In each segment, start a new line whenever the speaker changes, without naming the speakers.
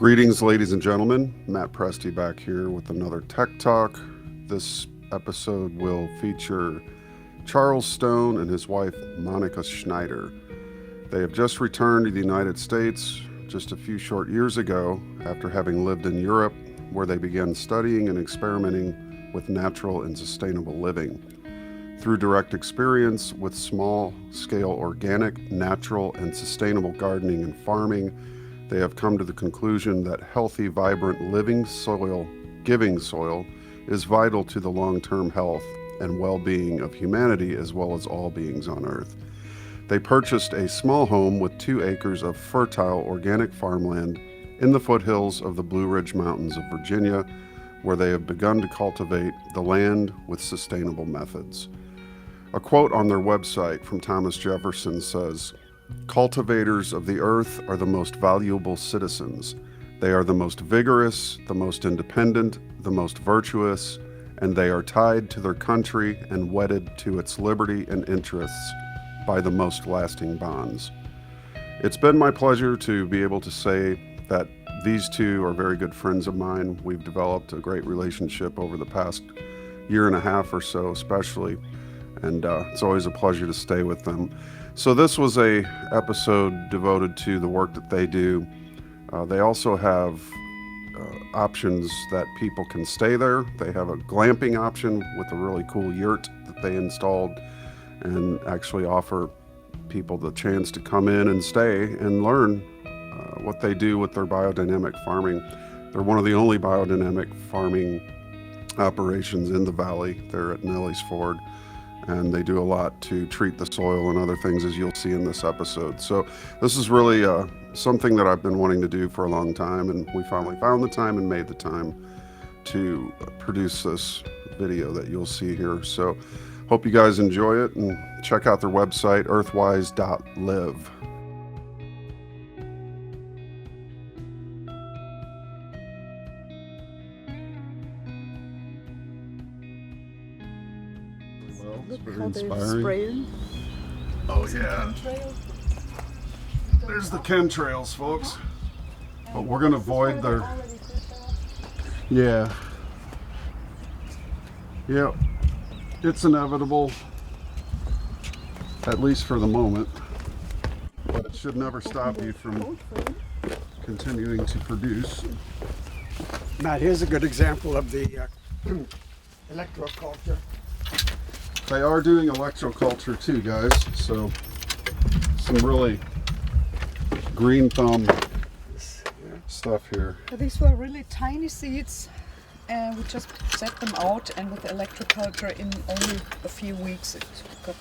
Greetings, ladies and gentlemen. Matt Presti back here with another Tech Talk. This episode will feature Charles Stone and his wife, Monika Schneider. They have just returned to the United States just a few short years ago after having lived in Europe, where they began studying and experimenting with natural and sustainable living. Through direct experience with small-scale organic, natural, and sustainable gardening and farming, they have come to the conclusion that healthy, vibrant, living soil, giving soil, is vital to the long-term health and well-being of humanity as well as all beings on Earth. They purchased a small home with 2 acres of fertile organic farmland in the foothills of the Blue Ridge Mountains of Virginia, where they have begun to cultivate the land with sustainable methods. A quote on their website from Thomas Jefferson says, "Cultivators of the earth are the most valuable citizens. They are the most vigorous, the most independent, the most virtuous, and they are tied to their country and wedded to its liberty and interests by the most lasting bonds." It's been my pleasure to be able to say that these two are very good friends of mine. We've developed a great relationship over the past year and a half or so, especially, and it's always a pleasure to stay with them. So this was a episode devoted to the work that they do. They also have options that people can stay there. They have a glamping option with a really cool yurt that they installed and actually offer people the chance to come in and stay and learn what they do with their biodynamic farming. They're one of the only biodynamic farming operations in the valley. They're at Nelly's Ford, and they do a lot to treat the soil and other things, as you'll see in this episode. So this is really something that I've been wanting to do for a long time, and we finally found the time and made the time to produce this video that you'll see here. So hope you guys enjoy it, and check out their website, earthwise.live.
Look
Very
how they're
inspiring.
spraying.
Oh yeah, there's the chemtrails, folks. But we're gonna avoid their. Yeah. Yep. It's inevitable, at least for the moment. But it should never stop you from continuing to produce.
Matt, here's a good example of the electroculture.
They are doing electroculture too, guys. So some really green thumb stuff here.
These were really tiny seeds, and we just set them out, and with electroculture in only a few weeks it got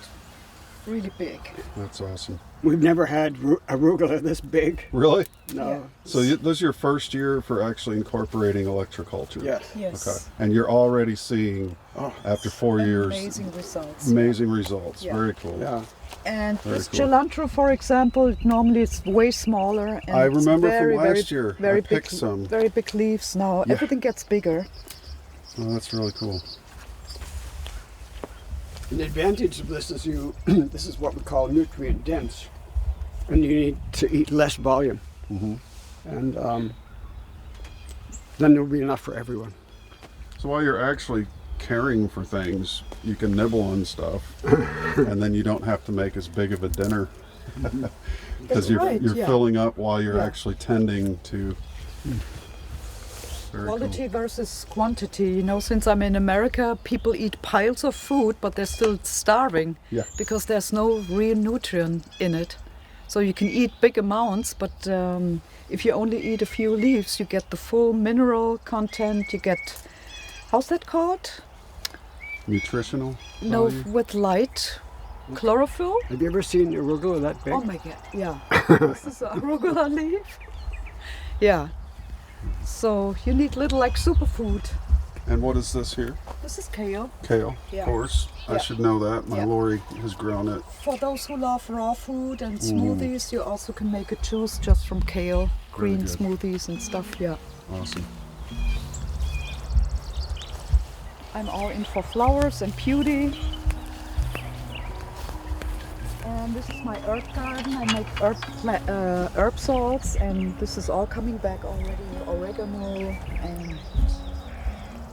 really big.
That's awesome.
We've never had arugula this big.
Really?
No.
Yeah.
So this is your first year for actually incorporating electroculture?
Yes.
Yes.
Okay. And you're already seeing,
Oh,
after 4 years,
Amazing results.
amazing results.
Yeah.
Very cool.
yeah.
And
Very
this
cool.
cilantro, for example, normally it's way smaller. And
I
it's
remember
very,
from last
very,
year,
very
I
big,
picked some.
very big leaves. Now
Yeah.
everything gets bigger.
Oh, that's really cool.
And the advantage of this is this is what we call nutrient dense, and you need to eat less volume,
Hmm.
and then there'll be enough for everyone.
So while you're actually caring for things, you can nibble on stuff, and then you don't have to make as big of a dinner. Because
That's
you're
right, yeah.
filling up while you're
Yeah.
actually tending to. Very
Quality versus quantity. You know, since I'm in America, people eat piles of food, but they're still starving
Yeah.
because there's no real nutrient in it. So you can eat big amounts, but if you only eat a few leaves, you get the full mineral content. You get, how's that called?
Cool. Nutritional
No,
value?
with light. Chlorophyll?
Have you ever seen arugula that big?
Oh my god, yeah. This is a arugula leaf. Yeah. So you need little like superfood.
And what is this here?
This is kale.
Kale,
Yeah.
of course. I
Yeah.
should know that. My
Yeah.
Lori has grown it.
For those who love raw food and smoothies, you also can make a juice just from kale, green
good.
smoothies and stuff, yeah.
Awesome.
I'm all in for flowers and beauty. And this is my herb garden. I make herb salts, and this is all coming back already. oregano and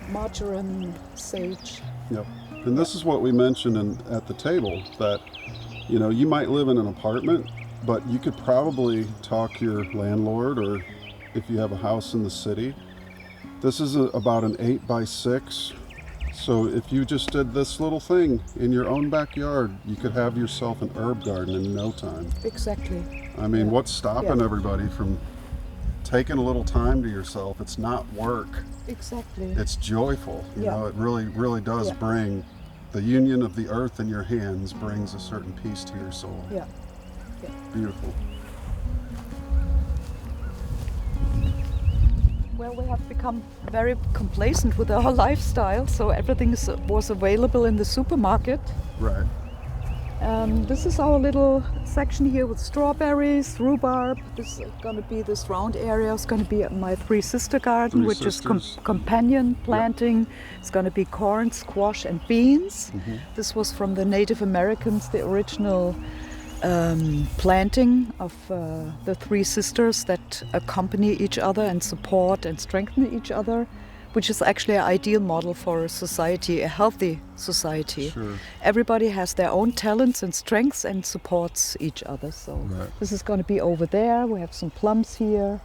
marjoram, sage.
Yep. And this is what we mentioned at the table, that, you know, you might live in an apartment, but you could probably talk your landlord, or if you have a house in the city. This is about an 8x6. So if you just did this little thing in your own backyard, you could have yourself an herb garden in no time.
Exactly.
I mean,
Yeah.
what's stopping
Yeah.
everybody from taking a little time to yourself? It's not work.
Exactly.
It's joyful. You
Yeah.
know, it really does
Yeah.
bring the union of the earth in your hands brings a certain peace to your soul.
Yeah. Yeah.
Beautiful.
Well, we have become very complacent with our lifestyle, so everything was available in the supermarket.
Right.
This is our little section here with strawberries, rhubarb. This is going to be this round area. It's going to be my three sister garden,
Three
which
sisters.
is companion planting. It's going to be corn, squash, and beans.
Mm-hmm.
This was from the Native Americans, the original planting of the three sisters that accompany each other and support and strengthen each other, which is actually an ideal model for a society, a healthy society.
Sure.
Everybody has their own talents and strengths and supports each other. So
Right.
this is going to be over there. We have some plums here,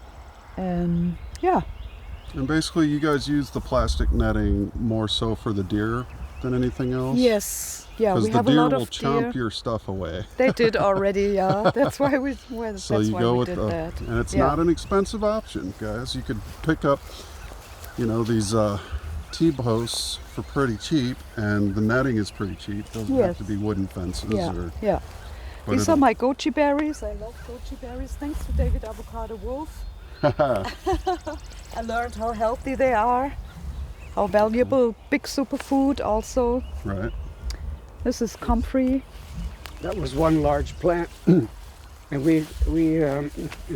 and yeah.
And basically, you guys use the plastic netting more so for the deer than anything else?
Yes, yeah,
Because
we
the
have a
deer
lot
will
of
chomp
deer.
your stuff away.
They did already, yeah. That's why we. Well,
So
that's
you
why
go
we
with
did
the,
that.
and it's
Yeah.
not an expensive option, guys. You could pick up, you know, these T-posts for pretty cheap, and the netting is pretty cheap. Doesn't have
Yes.
to be wooden fences
Yeah,
or.
yeah.
But
These
it'll-
are my goji berries. I love goji berries. Thanks to David Avocado Wolf. I learned how healthy they are, how valuable big superfood also.
Right.
This is comfrey.
That was one large plant, and we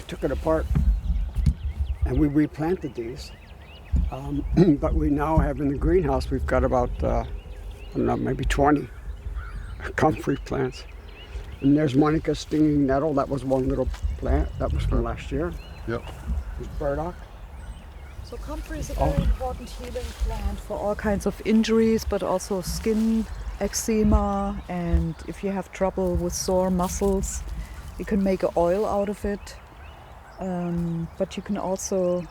took it apart and we replanted these. But we now have in the greenhouse, we've got about I don't know, maybe 20 comfrey plants. And there's Monika stinging nettle. That was one little plant. That was from last year.
Yep.
There's burdock.
So comfrey is a very important healing plant for all kinds of injuries, but also skin eczema, and if you have trouble with sore muscles, you can make an oil out of it. But you can also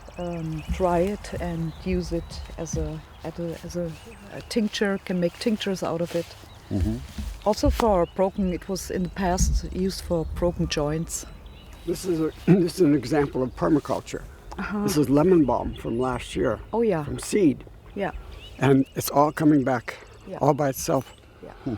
dry it and use it as a tincture. Can make tinctures out of it.
Mm-hmm.
Also for broken, it was in the past used for broken joints.
This is an example of permaculture. This is lemon balm from last year,
Oh yeah,
from seed,
yeah,
and it's all coming back,
Yeah.
all by itself.
yeah.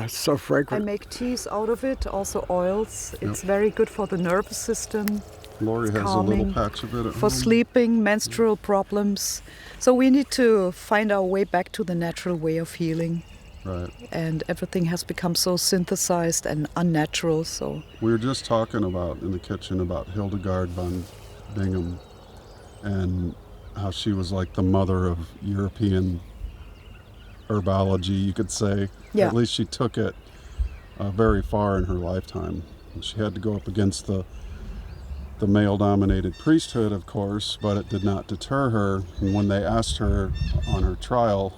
It's so
I
fragrant.
make teas out of it, also oils. It's very good for the nervous system,
Lori has a
calming,
little patch of it at
for
home.
sleeping, menstrual problems. So we need to find our way back to the natural way of healing.
Right.
And everything has become so synthesized and unnatural. So
We were just talking about in the kitchen about Hildegard von Bingen and how she was like the mother of European herbology, you could say.
Yeah.
At least she took it very far in her lifetime. She had to go up against the male-dominated priesthood, of course, but it did not deter her. And when they asked her on her trial,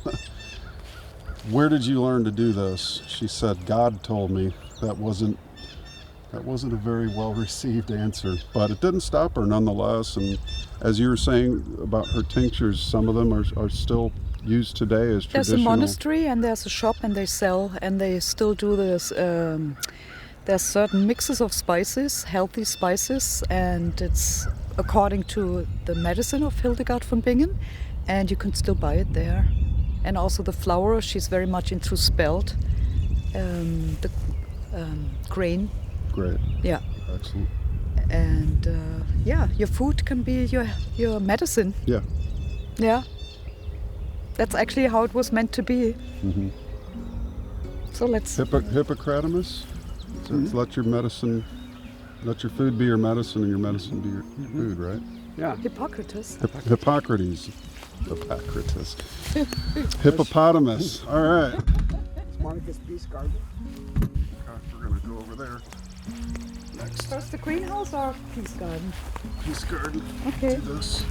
where did you learn to do this? She said, God told me. That wasn't a very well-received answer, but it didn't stop her nonetheless. And as you were saying about her tinctures, some of them are still used today as
there's a
traditional.
monastery and there's a shop and they sell and they still do this. There's certain mixes of spices, healthy spices, and it's according to the medicine of Hildegard von Bingen, and you can still buy it there. And also the flour, she's very much into spelt, the grain,
Great.
yeah.
Excellent.
And yeah, your food can be your medicine.
Yeah.
Yeah. That's actually how it was meant to be.
Mm-hmm.
So let's.
Hippocrates says, let your food be your medicine and your medicine be your food, right?
Yeah.
Hippocrates.
Hippocrates. Hippopotamus. All right.
It's Monika's Peace Garden.
We're going to go over there. Next.
First the greenhouse or peace garden?
Peace garden.
Okay.
This.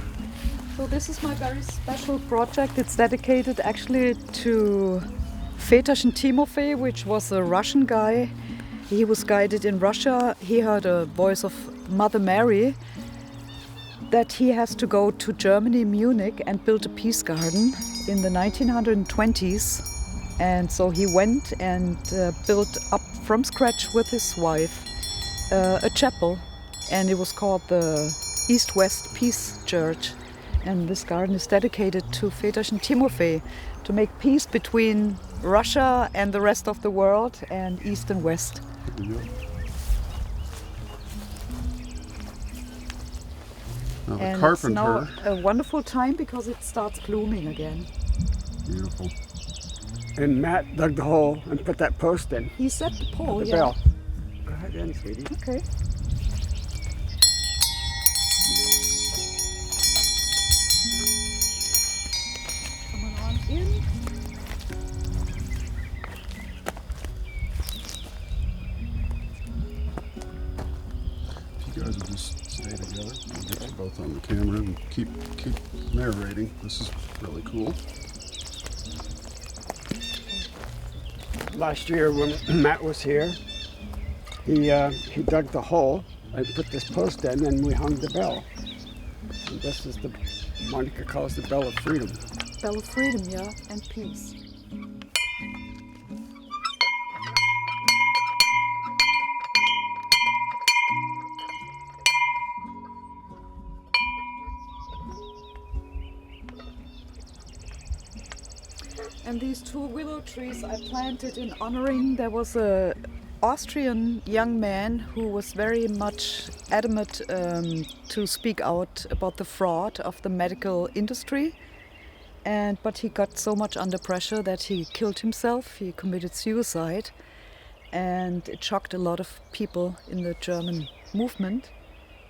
So this is my very special project. It's dedicated actually to väterchen Timofey, which was a Russian guy. He was guided in Russia. He heard a voice of Mother Mary that he has to go to Germany, Munich, and build a peace garden in the 1920s. And so he went and built up from scratch with his wife a chapel, and it was called the East-West Peace Church. And this garden is dedicated to väterchen Timofey, to make peace between Russia and the rest of the world, and East and West.
Now the
And
carpenter.
it's now a wonderful time because it starts blooming again.
Beautiful.
And Matt dug the hole and put that post in.
He set the pole,
The
yeah.
bell. Go ahead in, sweetie.
Okay. Come on in.
If you guys would just stay together, we'll get you both on the camera and keep narrating. This is really cool.
Last year when Matt was here, he dug the hole and put this post in, and we hung the bell. And this is the Monika calls the bell of freedom.
Bell of freedom, yeah, and peace. And these two willow trees I planted in honoring, there was a Austrian young man who was very much adamant to speak out about the fraud of the medical industry. But he got so much under pressure that he killed himself, he committed suicide. And it shocked a lot of people in the German movement.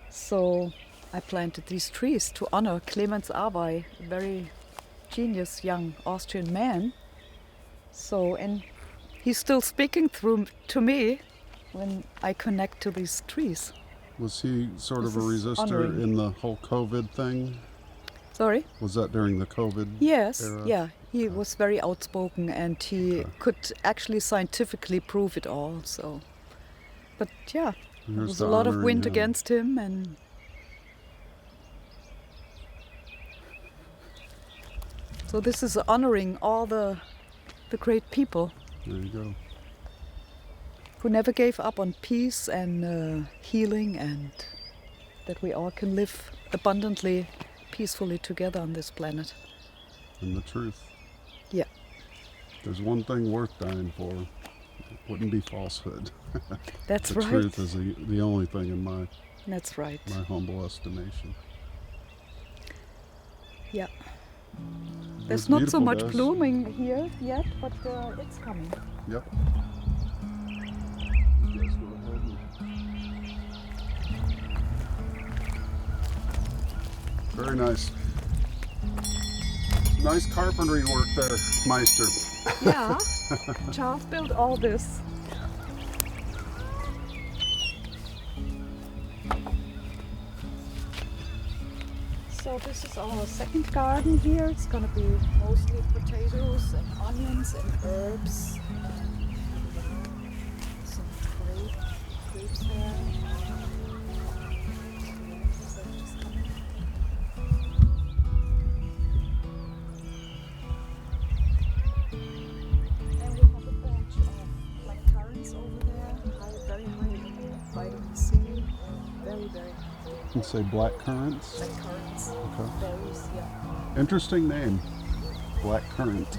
So I planted these trees to honor Clemens Arbey, a very genius young Austrian man. So, and he's still speaking through to me when I connect to these trees.
Was he sort
This
of a
is
resistor
honoring.
in the whole COVID thing?
Sorry?
Was that during the COVID
Yes,
era?
yeah. He was very outspoken and he
Okay.
could actually scientifically prove it all. So, but yeah, there
Here's
was
the
a lot of
honoring
wind
him.
against him, and so this is honoring all the great people
There you go.
who never gave up on peace and healing, and that we all can live abundantly, peacefully together on this planet.
And the truth.
Yeah.
There's one thing worth dying for. It wouldn't be falsehood.
That's
The
right.
truth is the only thing in my
That's right.
humble estimation.
Yeah.
It's
There's not so
beautiful,
much
guys.
blooming here yet, but it's coming.
Yep. You guys go ahead and- Very nice. Nice carpentry work there, Meister.
Yeah. Charles built all this. So this is our second garden here. It's gonna be mostly potatoes and onions and herbs. Some grapes there. So just coming. And we have a bunch of black currants over there. Very high vitamin C. Very, very
You say black currants?
black currants.
Okay.
Berries, yeah.
Interesting name. Black currant.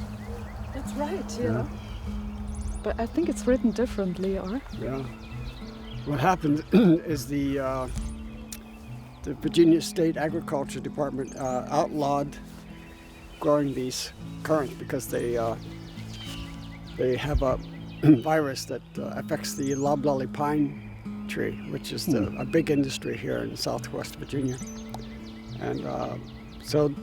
That's right, yeah.
Yeah.
But I think it's written differently, or?
Yeah. What happened is the Virginia State Agriculture Department outlawed growing these currants because they have a virus that affects the loblolly pine tree, which is a big industry here in Southwest Virginia. And so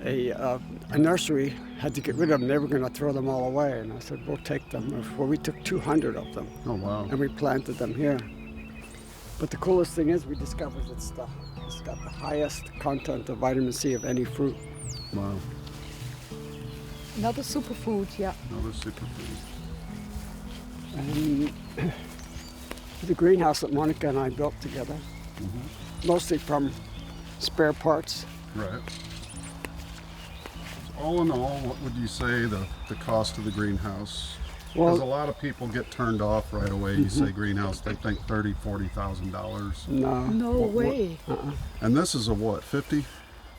a nursery had to get rid of them. They were going to throw them all away, and I said, we'll take them. Well, we took 200 of them,
Oh, wow.
and we planted them here. But the coolest thing is we discovered it's got the highest content of vitamin C of any fruit.
Wow.
Another superfood, yeah.
Another superfood.
And the greenhouse that Monika and I built together, mostly from spare parts.
Right. All in all, what would you say the cost of the greenhouse? Because a lot of people get turned off right away. You say greenhouse, they think $30,000, $40,000.
No.
No way.
And this is a what, 50,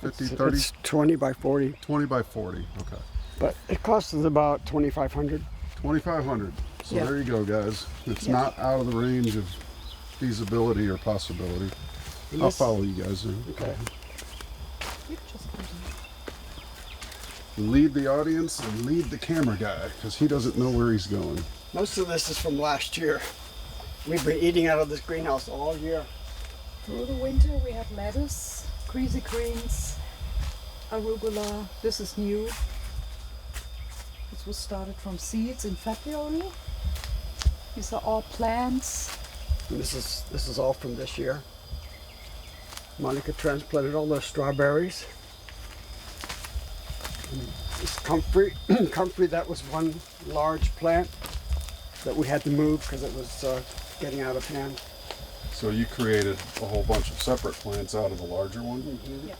30?
It's 20 by 40,
20 by 40, okay.
but it costs us about $2,500.
$2,500. So
Yeah.
there you go, guys. It's
Yeah.
not out of the range of feasibility or possibility. I'll follow you guys in.
Okay.
You just
Lead the audience and lead the camera guy, because he doesn't know where he's going.
Most of this is from last year. We've been eating out of this greenhouse all year.
Through the winter we have lettuce, greasy greens, arugula. This is new. This was started from seeds in February. These are all plants.
And this is all from this year. Monika transplanted all those strawberries. And this comfrey, comfrey, that was one large plant that we had to move because it was getting out of hand.
So you created a whole bunch of separate plants out of the larger one?
Yeah.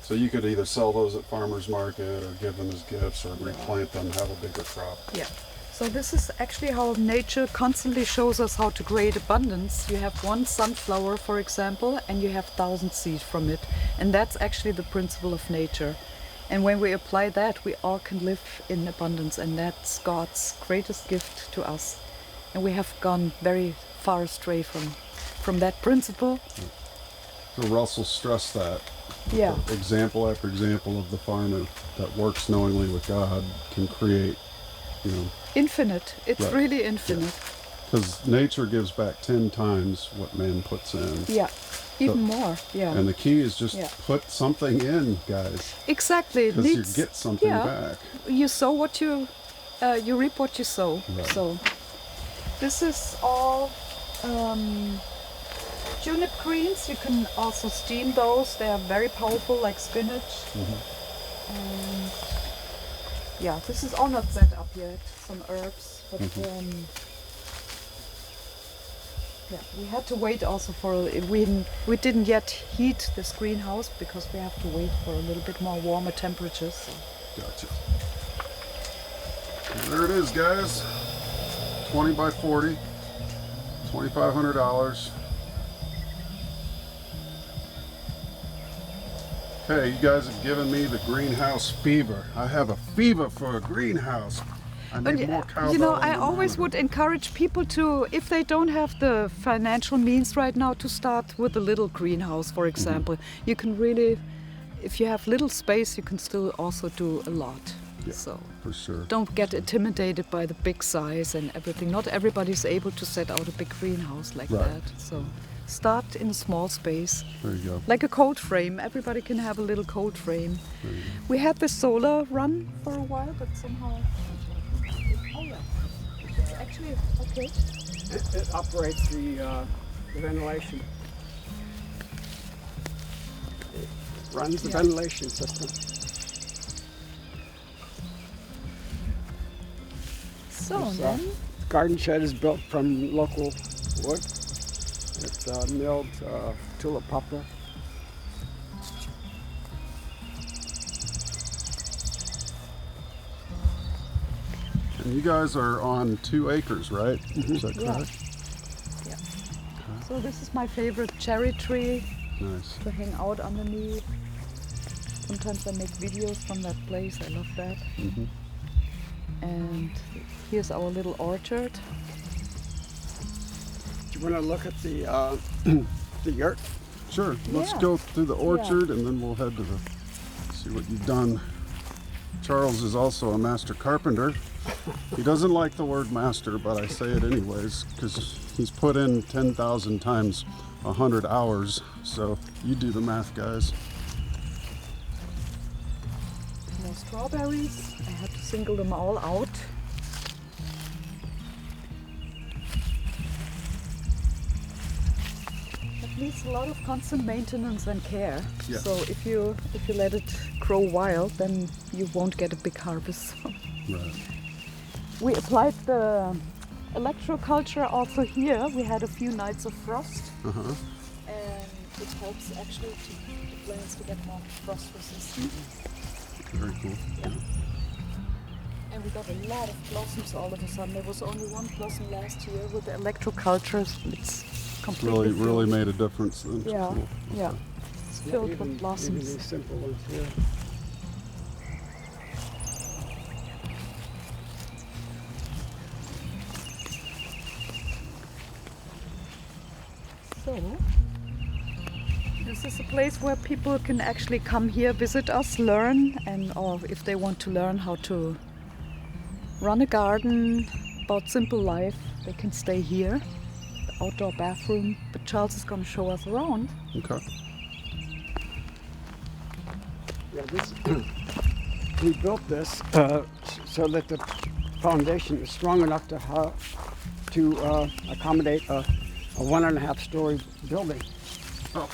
So you could either sell those at farmer's market or give them as gifts or replant them, have a bigger crop.
Yeah. So this is actually how nature constantly shows us how to create abundance. You have one sunflower, for example, and you have 1,000 seeds from it. And that's actually the principle of nature. And when we apply that, we all can live in abundance, and that's God's greatest gift to us. And we have gone very far astray from that principle.
So Russell stressed that.
Yeah.
Example after example of the farmer that works knowingly with God can create,
Infinite. It's
Right.
really infinite.
because nature gives back 10 times what man puts in.
Yeah. Even more. Yeah.
And the key is just
Yeah.
put something in, guys,
Exactly. It
because you
needs.
get something
yeah.
back.
You sow what you reap what you sow.
Right.
So this is all turnip greens. You can also steam those. They are very powerful, like spinach. And yeah, this is all not set up yet. Some herbs, but yeah, we had to wait also for we didn't yet heat this greenhouse because we have to wait for a little bit more warmer temperatures. So.
Gotcha. And there it is, guys. 20 by 40, $2,500. Okay, you guys have given me the greenhouse fever. I have a fever for a greenhouse. I need more cowbell.
I always would encourage people to, if they don't have the financial means right now, to start with a little greenhouse, for example. You can really, if you have little space, you can still also do a lot.
Yeah,
So
for sure.
don't get intimidated by the big size and everything. Not everybody's able to set out a big greenhouse like
Right.
that. So start in a small space.
There you go.
Like a cold frame. Everybody can have a little cold frame. We had the solar run for a while, but somehow... Oh yeah, it's actually okay.
It operates the ventilation. It runs the
Yeah.
ventilation system.
So
This
then,
garden shed is built from local wood. It's milled tulip poplar.
And you guys are on 2 acres, right? Is that
Yeah.
correct?
yeah. So this is my favorite cherry tree
Nice.
to hang out underneath. Sometimes I make videos from that place. I love that. And here's our little orchard.
Do you want to look at the the yurt?
Sure. Let's
Yeah.
go through the orchard and then we'll head to see what you've done. Charles is also a master carpenter. He doesn't like the word master, but I say it anyways because he's put in 10,000 times 100 hours. So you do the math, guys.
No strawberries. I had to single them all out. needs a lot of constant maintenance and care.
Yeah.
So if you let it grow wild, then you won't get a big harvest.
Right.
We applied the electroculture also here. We had a few nights of frost,
Uh-huh.
and it helps actually the plants to get more frost resistant.
Very cool.
Yeah. And we got a lot of blossoms all of a sudden. There was only one blossom last year with the electroculture. It's completely
Really
filled.
made a difference then.
Yeah,
Cool.
yeah. It's filled
Even
with blossoms.
these simple ones here.
So, this is a place where people can actually come here, visit us, learn, and or if they want to learn how to run a garden, about simple life, they can stay here. The outdoor bathroom, but Charles is going to show us around.
Okay.
Yeah, this we built this so that the foundation is strong enough to accommodate a 1.5 story building.
Oh.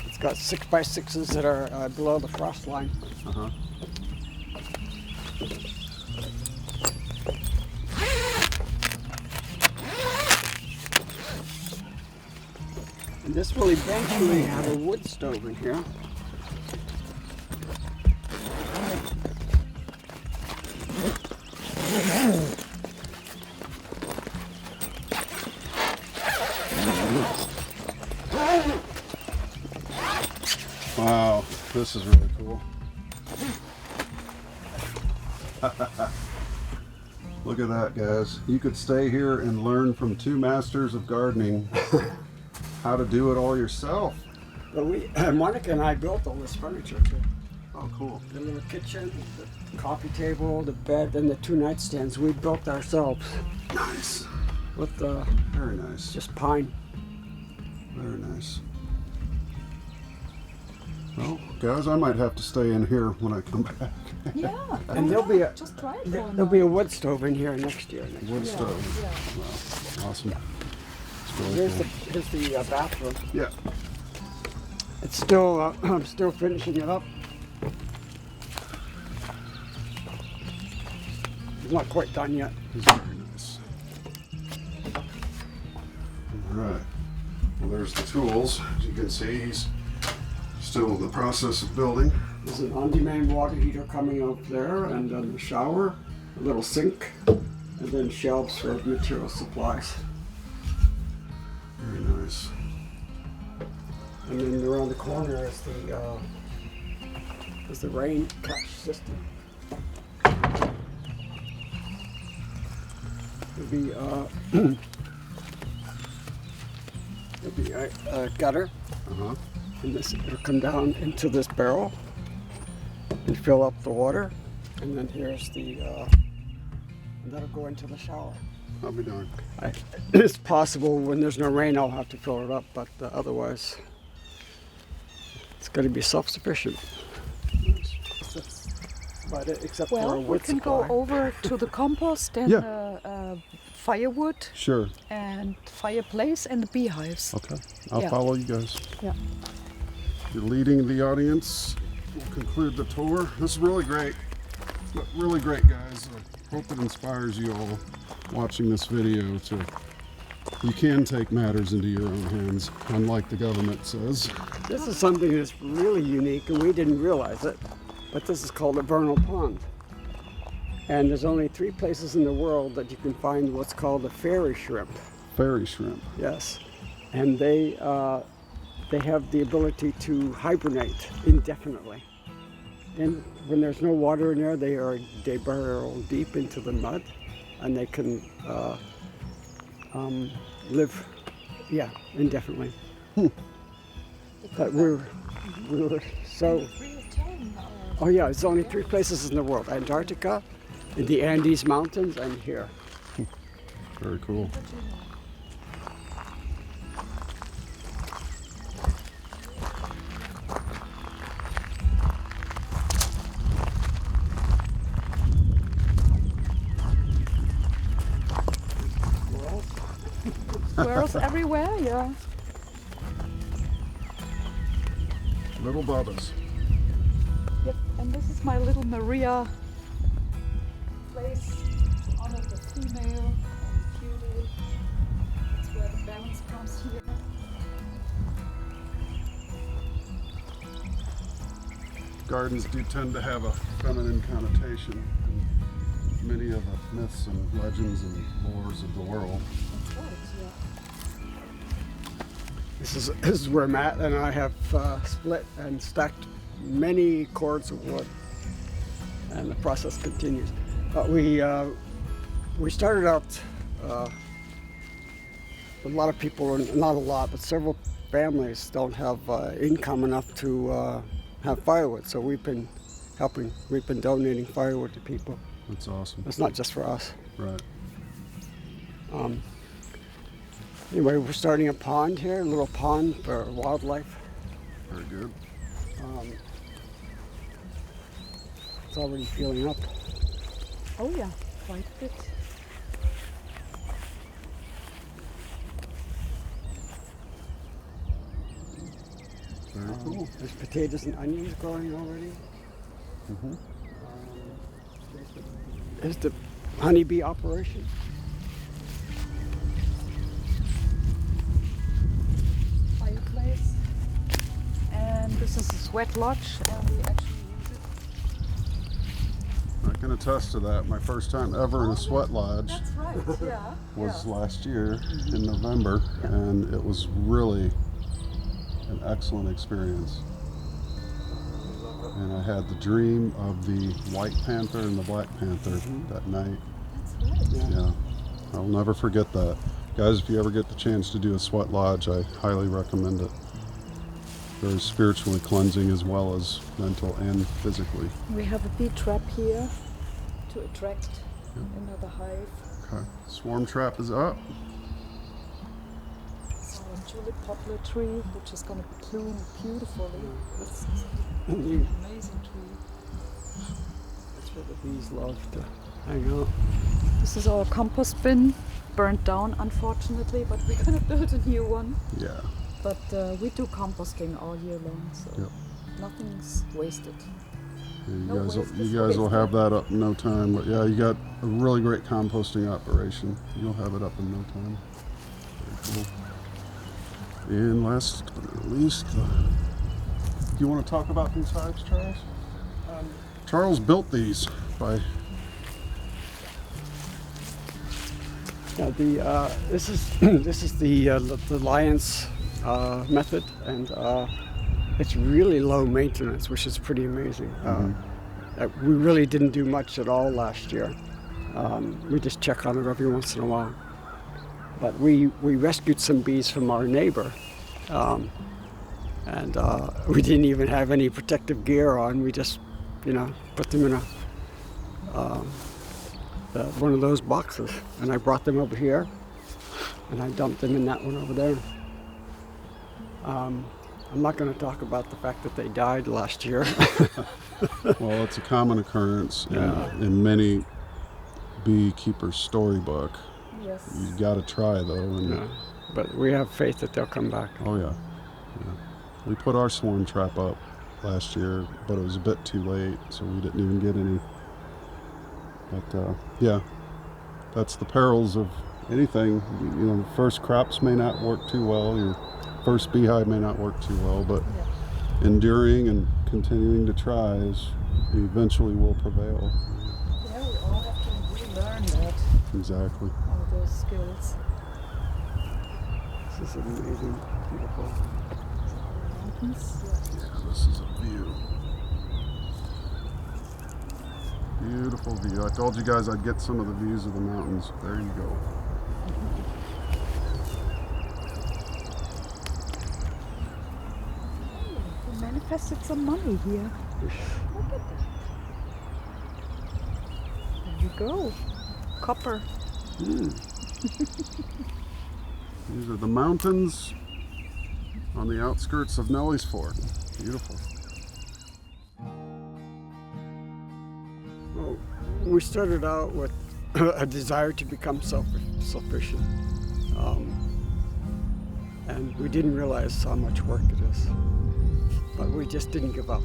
It's got 6x6s that are below the frost line.
Uh-huh.
And this will eventually have a wood stove in here.
Wow, this is really cool. Look at that, guys. You could stay here and learn from 2 masters of gardening how to do it all yourself.
But Monika and I built all this furniture too.
Oh, cool.
The little kitchen, the coffee table, the bed, and the 2 nightstands we built ourselves
Nice.
with
Very nice.
just pine.
Very nice. Well, guys, I might have to stay in here when I come back.
Yeah,
And there'll be a
just try it for
there'll be a wood stove in here next year.
Wood
Yeah,
stove.
yeah.
Wow. Awesome. It's really
Here's
cool.
the bathroom.
Yeah.
It's still I'm still finishing it up. It's not quite done yet.
It's very nice. All right. Well, there's the tools. As you can see, he's still in the process of building.
There's an on-demand water heater coming out there, and then the shower, a little sink, and then shelves for material supplies.
Very nice.
And then around the corner is the rain catch system. There'll be a gutter,
Uh-huh.
and it'll come down into this barrel and fill up the water. And then here's and that'll go into the shower.
I'll be darned.
It's possible when there's no rain I'll have to fill it up, but otherwise it's going to be self-sufficient. But except for a
Well, we
wood
can
supply.
go over to the compost and
Yeah.
firewood
Sure.
and fireplace and the beehives.
Okay. I'll
Yeah.
follow you guys.
Yeah.
You're leading the audience. We'll conclude the tour. This is really great. Really great, guys. I hope it inspires you all watching this video to you can take matters into your own hands, unlike the government says.
This is something that's really unique, and we didn't realize it, but this is called a vernal pond. And there's only 3 places in the world that you can find what's called a fairy shrimp.
Fairy shrimp.
Yes, and they have the ability to hibernate indefinitely. And when there's no water in there, they burrow deep into the mud, and they can live, indefinitely. But we were so. Oh yeah, it's only 3 places in the world: Antarctica, in the Andes Mountains, and here.
Very cool.
Squirrels everywhere, yeah.
Little Bubbas.
Yep, and this is my little Maria place to honor the female and beauty. That's where the balance comes here.
Gardens do tend to have a feminine connotation in many of the myths and legends and lores of the world.
That's right, yeah.
This is where Matt and I have split and stacked many cords of wood, and the process continues. But we started out. A lot of people, not a lot, but several families don't have income enough to have firewood. So we've been helping. We've been donating firewood to people.
That's awesome.
It's not just for us.
Right.
Anyway, we're starting a pond here, a little pond for wildlife.
Very good.
It's already filling up.
Oh yeah, quite a bit.
Very cool.
There's potatoes and onions growing already.
Mm-hmm.
There's the honeybee operation.
Fireplace. And this is a sweat lodge, and we actually use it.
I can attest to that. My first time ever in a sweat lodge
That's right, yeah.
was last year in November, and it was really an excellent experience. And I had the dream of the White Panther and the Black Panther that night.
That's right.
Yeah, I'll never forget that. Guys, if you ever get the chance to do a sweat lodge, I highly recommend it. Very spiritually cleansing as well as mental and physically.
We have a bee trap here to attract another hive.
Okay, swarm trap is up.
It's our tulip poplar tree, which is going to bloom beautifully. It's
And
an amazing tree.
that's where the bees love to hang out.
This is our compost bin, burnt down unfortunately, but we're going to build a new one.
Yeah.
But we do composting all year long, so
Yep.
nothing's wasted.
Yeah,
No
you
waste is
guys will
wasted.
have that up in no time. But yeah, you got a really great composting operation. You'll have it up in no time. Very cool. And last but not least, you want to talk about these hives, Charles? Charles built these by.
Yeah, this is this is the Lions method, and it's really low maintenance, which is pretty amazing. We really didn't do much at all last year. We just check on it every once in a while. But we rescued some bees from our neighbor, and we didn't even have any protective gear on. We just, put them in one of those boxes, and I brought them over here, and I dumped them in that one over there. I'm not going to talk about the fact that they died last year.
Well, it's a common occurrence
Yeah.
in many beekeepers' storybook.
Yes.
You got to try though. And
Yeah. But we have faith that they'll come back.
Oh yeah. We put our swarm trap up last year, but it was a bit too late, so we didn't even get any. But yeah, that's the perils of anything. First crops may not work too well. Your first beehive may not work too well, but enduring and continuing to try eventually will prevail.
Yeah, we all have to relearn that,
Exactly.
all those skills.
This is amazing, beautiful.
Mountains.
Yeah, this is a view. Beautiful view. I told you guys I'd get some of the views of the mountains. There you go.
We manifested some money here. Look at that. There you go. Copper.
These are the mountains on the outskirts of Nellie's Fort. Beautiful.
Well, we started out with a desire to become self-sufficient. And we didn't realize how much work it is. But we just didn't give up.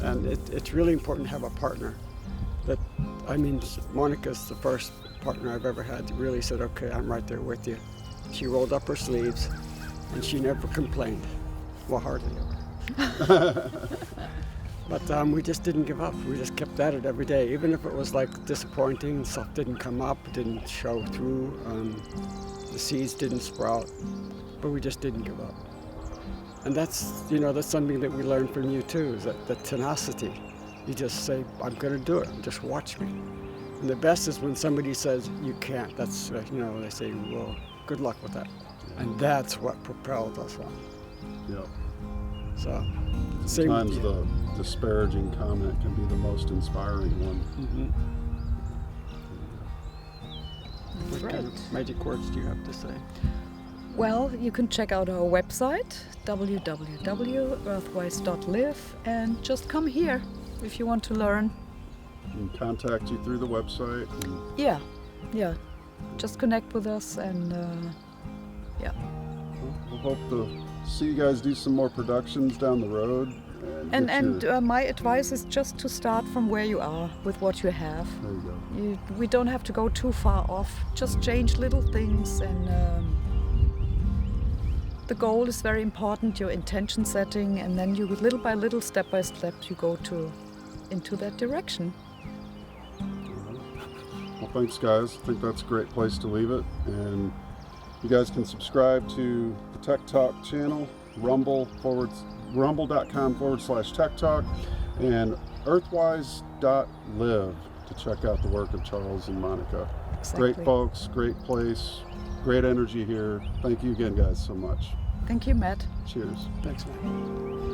And it's really important to have a partner. Monika's the first partner I've ever had that really said, okay, I'm right there with you. She rolled up her sleeves and she never complained. Well, hardly ever. But we just didn't give up. We just kept at it every day, even if it was like disappointing, stuff didn't come up, didn't show through, the seeds didn't sprout, but we just didn't give up. And that's something that we learned from you too, is that the tenacity. You just say, I'm gonna do it, just watch me. And the best is when somebody says, you can't. That's, they say, well, good luck with that. And that's what propelled us on.
Yep.
So,
sometimes the disparaging comment can be the most inspiring one.
What kind of magic words do you have to say?
Well, you can check out our website, www.earthwise.live, and just come here if you want to learn.
And contact you through the website.
Yeah. Just connect with us and
We'll hope to see you guys do some more productions down the road.
And my advice is just to start from where you are with what you have.
There you go.
We don't have to go too far off. Just change little things, and the goal is very important. Your intention setting, and then you, little by little, step by step, you go into that direction.
Well, thanks, guys. I think that's a great place to leave it. And you guys can subscribe to the Tech Talk channel, rumble.com/Tech Talk, and earthwise.live to check out the work of Charles and Monika.
Exactly.
Great folks, great place, great energy here. Thank you again, guys, so much.
Thank you, Matt.
Cheers.
Thanks, man.